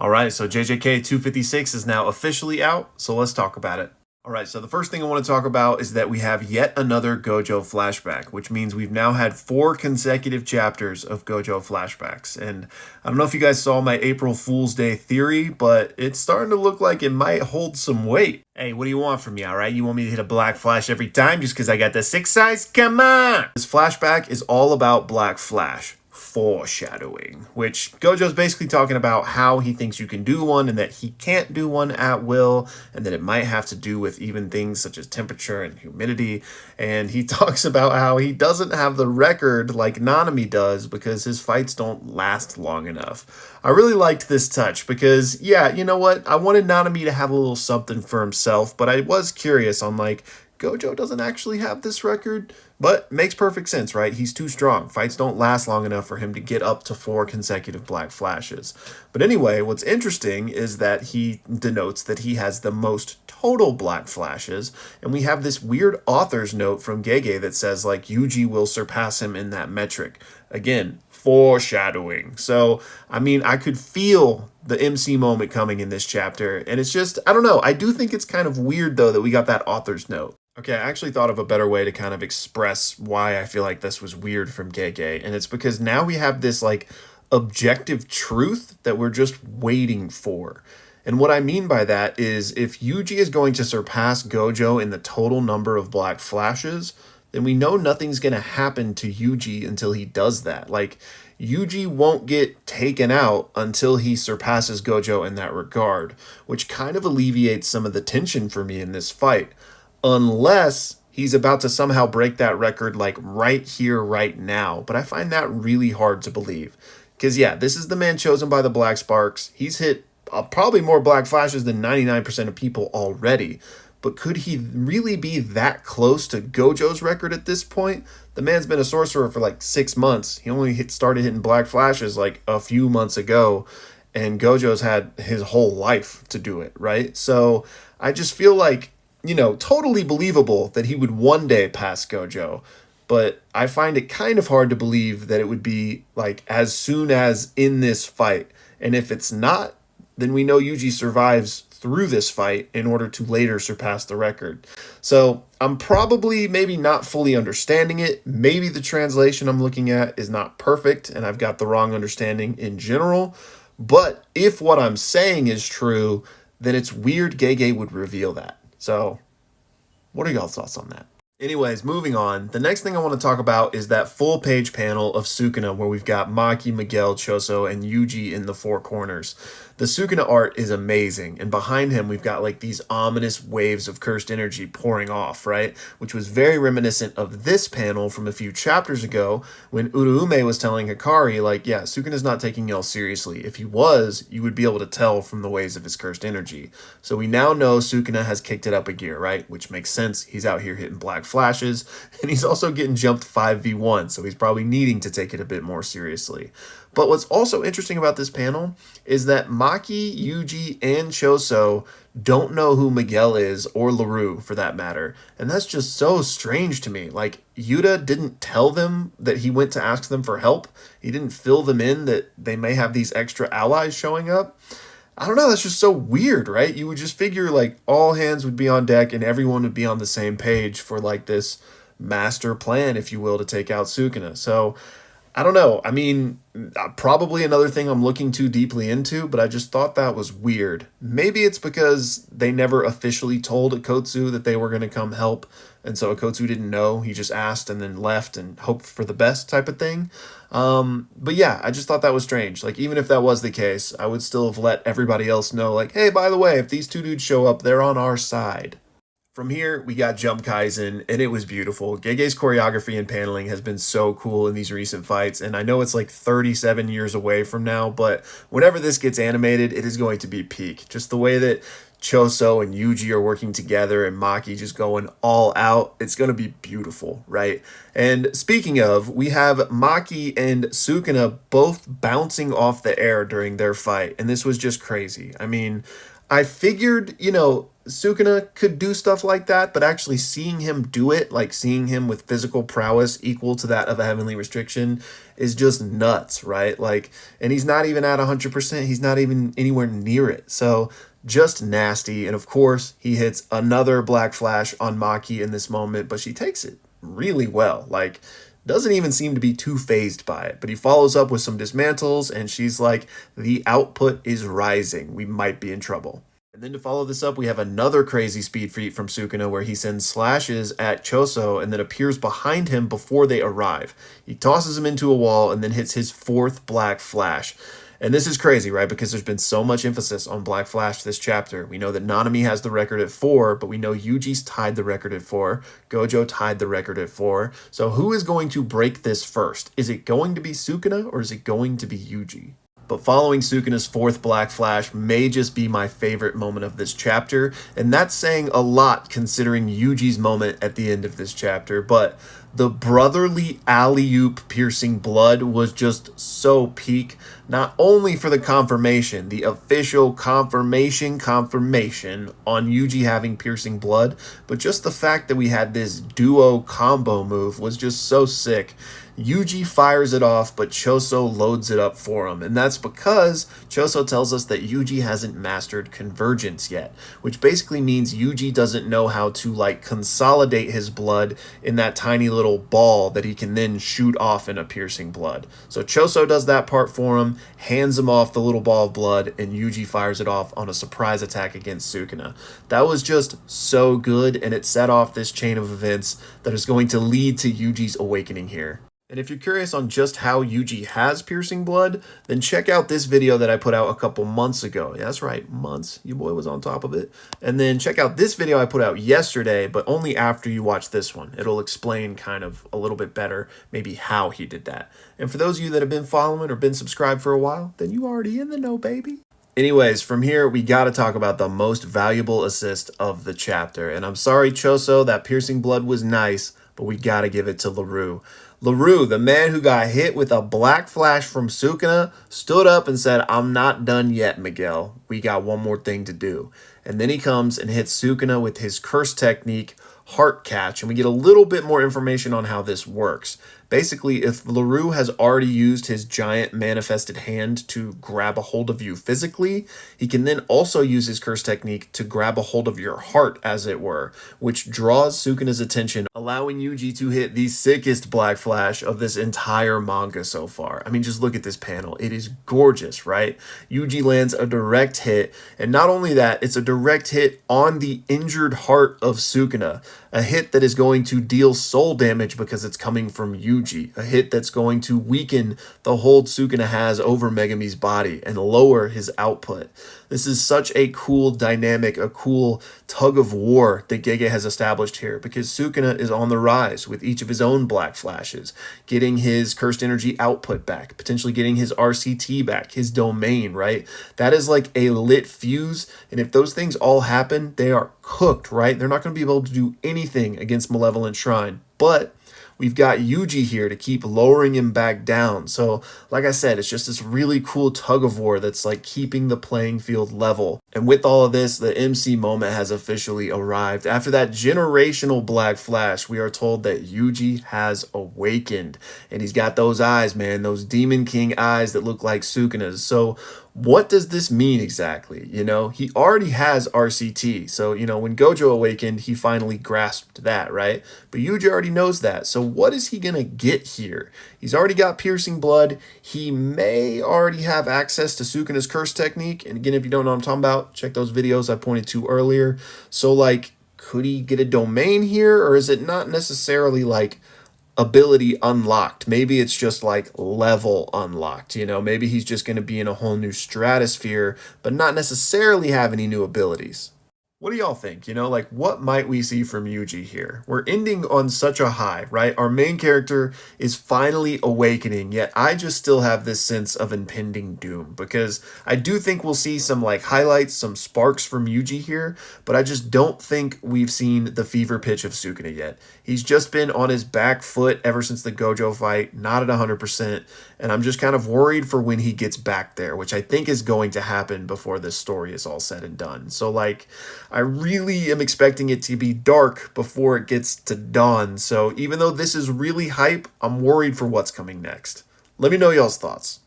All right, so JJK 256 is now officially out, so let's talk about it. All right, so the first thing I want to talk about is that we have yet another Gojo flashback, which means we've now had 4 consecutive chapters of Gojo flashbacks. And I don't know if you guys saw my April Fool's Day theory, but it's starting to look like it might hold some weight. Hey, what do you want from me, all right? You want me to hit a black flash every time just because I got the 6 size? Come on! This flashback is all about Black Flash. Foreshadowing, which Gojo's basically talking about how he thinks you can do one and that he can't do one at will, and that it might have to do with even things such as temperature and humidity. And he talks about how he doesn't have the record like Nanami does because his fights don't last long enough. I really liked this touch because, yeah, you know what? I wanted Nanami to have a little something for himself, but I was curious on like, Gojo doesn't actually have this record, but makes perfect sense, right? He's too strong. Fights don't last long enough for him to get up to 4 consecutive black flashes. But anyway, what's interesting is that he denotes that he has the most total black flashes, and we have this weird author's note from Gege that says, like, Yuji will surpass him in that metric. Again, foreshadowing. So, I mean, I could feel the MC moment coming in this chapter, and it's just, I don't know, I do think it's kind of weird, though, that we got that author's note. Okay, I actually thought of a better way to kind of express why I feel like this was weird from Gege, and it's because now we have this, like, objective truth that we're just waiting for. And what I mean by that is if Yuji is going to surpass Gojo in the total number of black flashes, then we know nothing's going to happen to Yuji until he does that. Like, Yuji won't get taken out until he surpasses Gojo in that regard, which kind of alleviates some of the tension for me in this fight. Unless he's about to somehow break that record like right here, right now. But I find that really hard to believe. Because, yeah, this is the man chosen by the Black Sparks. He's hit probably more black flashes than 99% of people already. But could he really be that close to Gojo's record at this point? The man's been a sorcerer for like 6 months. He only started hitting black flashes like a few months ago. And Gojo's had his whole life to do it, right? So I just feel like, you know, totally believable that he would one day pass Gojo. But I find it kind of hard to believe that it would be like as soon as in this fight. And if it's not, then we know Yuji survives through this fight in order to later surpass the record. So I'm probably maybe not fully understanding it. Maybe the translation I'm looking at is not perfect and I've got the wrong understanding in general. But if what I'm saying is true, then it's weird Gege would reveal that. So what are y'all's thoughts on that? Anyways, moving on. The next thing I want to talk about is that full page panel of Sukuna where we've got Maki, Miguel, Choso, and Yuji in the 4 corners. The Sukuna art is amazing, and behind him we've got like these ominous waves of cursed energy pouring off, right? Which was very reminiscent of this panel from a few chapters ago when Uruume was telling Hikari, like, yeah, Sukuna's not taking y'all seriously. If he was, you would be able to tell from the waves of his cursed energy. So we now know Sukuna has kicked it up a gear, right? Which makes sense. He's out here hitting black flashes, and he's also getting jumped 5v1, so he's probably needing to take it a bit more seriously. But what's also interesting about this panel is that Maki, Yuji, and Choso don't know who Miguel is, or Laru for that matter. And that's just so strange to me. Like, Yuta didn't tell them that he went to ask them for help. He didn't fill them in that they may have these extra allies showing up. I don't know, that's just so weird, right? You would just figure like all hands would be on deck and everyone would be on the same page for like this master plan, if you will, to take out Sukuna. So I don't know. I mean, probably another thing I'm looking too deeply into, but I just thought that was weird. Maybe it's because they never officially told Akotsu that they were going to come help, and so Akotsu didn't know. He just asked and then left and hoped for the best type of thing. But yeah, I just thought that was strange. Like, even if that was the case, I would still have let everybody else know, like, hey, by the way, if these 2 dudes show up, they're on our side. From here, we got Jump Kaisen, and it was beautiful. Gege's choreography and paneling has been so cool in these recent fights, and I know it's like 37 years away from now, but whenever this gets animated, it is going to be peak. Just the way that Choso and Yuji are working together and Maki just going all out, it's going to be beautiful, right? And speaking of, we have Maki and Sukuna both bouncing off the air during their fight, and this was just crazy. I mean, I figured, Sukuna could do stuff like that, but actually seeing him do it, like seeing him with physical prowess equal to that of a heavenly restriction, is just nuts, right? Like, and he's not even at 100%. He's not even anywhere near it. So just nasty. And of course, he hits another Black Flash on Maki in this moment, but she takes it really well. Like, doesn't even seem to be too phased by it, but he follows up with some dismantles, and she's like, the output is rising. We might be in trouble. And then to follow this up, we have another crazy speed feat from Sukuna where he sends slashes at Choso and then appears behind him before they arrive. He tosses him into a wall and then hits his fourth Black Flash. And this is crazy, right? Because there's been so much emphasis on Black Flash this chapter. We know that Nanami has the record at 4, but we know Yuji's tied the record at 4. Gojo tied the record at 4. So who is going to break this first? Is it going to be Sukuna or is it going to be Yuji? But following Sukuna's fourth Black Flash may just be my favorite moment of this chapter, and that's saying a lot considering Yuji's moment at the end of this chapter, but the brotherly alley-oop piercing blood was just so peak, not only for the confirmation, the official confirmation on Yuji having piercing blood, but just the fact that we had this duo combo move was just so sick. Yuji fires it off, but Choso loads it up for him, and that's because Choso tells us that Yuji hasn't mastered convergence yet, which basically means Yuji doesn't know how to like consolidate his blood in that tiny little ball that he can then shoot off in a piercing blood. So Choso does that part for him, hands him off the little ball of blood, and Yuji fires it off on a surprise attack against Sukuna. That was just so good, and it set off this chain of events that is going to lead to Yuji's awakening here. And if you're curious on just how Yuji has piercing blood, then check out this video that I put out a couple months ago. Yeah, that's right, months. Your boy was on top of it. And then check out this video I put out yesterday, but only after you watch this one. It'll explain kind of a little bit better maybe how he did that. And for those of you that have been following or been subscribed for a while, then you already in the know, baby. Anyways, from here, we got to talk about the most valuable assist of the chapter. And I'm sorry, Choso, that piercing blood was nice, but we got to give it to Laru. Laru, the man who got hit with a Black Flash from Sukuna, stood up and said, I'm not done yet, Miguel. We got one more thing to do. And then he comes and hits Sukuna with his curse technique, Heart Catch, and we get a little bit more information on how this works. Basically, if Laru has already used his giant manifested hand to grab a hold of you physically, he can then also use his curse technique to grab a hold of your heart, as it were, which draws Sukuna's attention, allowing Yuji to hit the sickest Black Flash of this entire manga so far. I mean, just look at this panel. It is gorgeous, right? Yuji lands a direct hit, and not only that, it's a direct hit on the injured heart of Sukuna, a hit that is going to deal soul damage because it's coming from Yuji, a hit that's going to weaken the hold Sukuna has over Megami's body and lower his output. This is such a cool dynamic, a cool tug-of-war that Gege has established here, because Sukuna is on the rise with each of his own Black Flashes, getting his cursed energy output back, potentially getting his RCT back, his domain, right? That is like a lit fuse, and if those things all happen, they are cooked, right? They're not going to be able to do anything against Malevolent Shrine, but we've got Yuji here to keep lowering him back down. So, like I said, it's just this really cool tug-of-war that's like keeping the playing field level. And with all of this, the MC moment has officially arrived. After that generational Black Flash, we are told that Yuji has awakened. And he's got those eyes, man, those Demon King eyes that look like Sukuna's. So what does this mean exactly? He already has RCT. So, when Gojo awakened, he finally grasped that, right? But Yuji already knows that. So what is he going to get here? He's already got piercing blood. He may already have access to Sukuna's curse technique. And again, if you don't know what I'm talking about, check those videos I pointed to earlier. So, like, could he get a domain here? Or is it not necessarily like ability unlocked? Maybe it's just like level unlocked, maybe he's just going to be in a whole new stratosphere, but not necessarily have any new abilities. What do y'all think? Like what might we see from Yuji here? We're ending on such a high, right? Our main character is finally awakening, yet I just still have this sense of impending doom because I do think we'll see some like highlights, some sparks from Yuji here, but I just don't think we've seen the fever pitch of Sukuna yet. He's just been on his back foot ever since the Gojo fight, not at 100%, and I'm just kind of worried for when he gets back there, which I think is going to happen before this story is all said and done. So like I really am expecting it to be dark before it gets to dawn. So even though this is really hype, I'm worried for what's coming next. Let me know y'all's thoughts.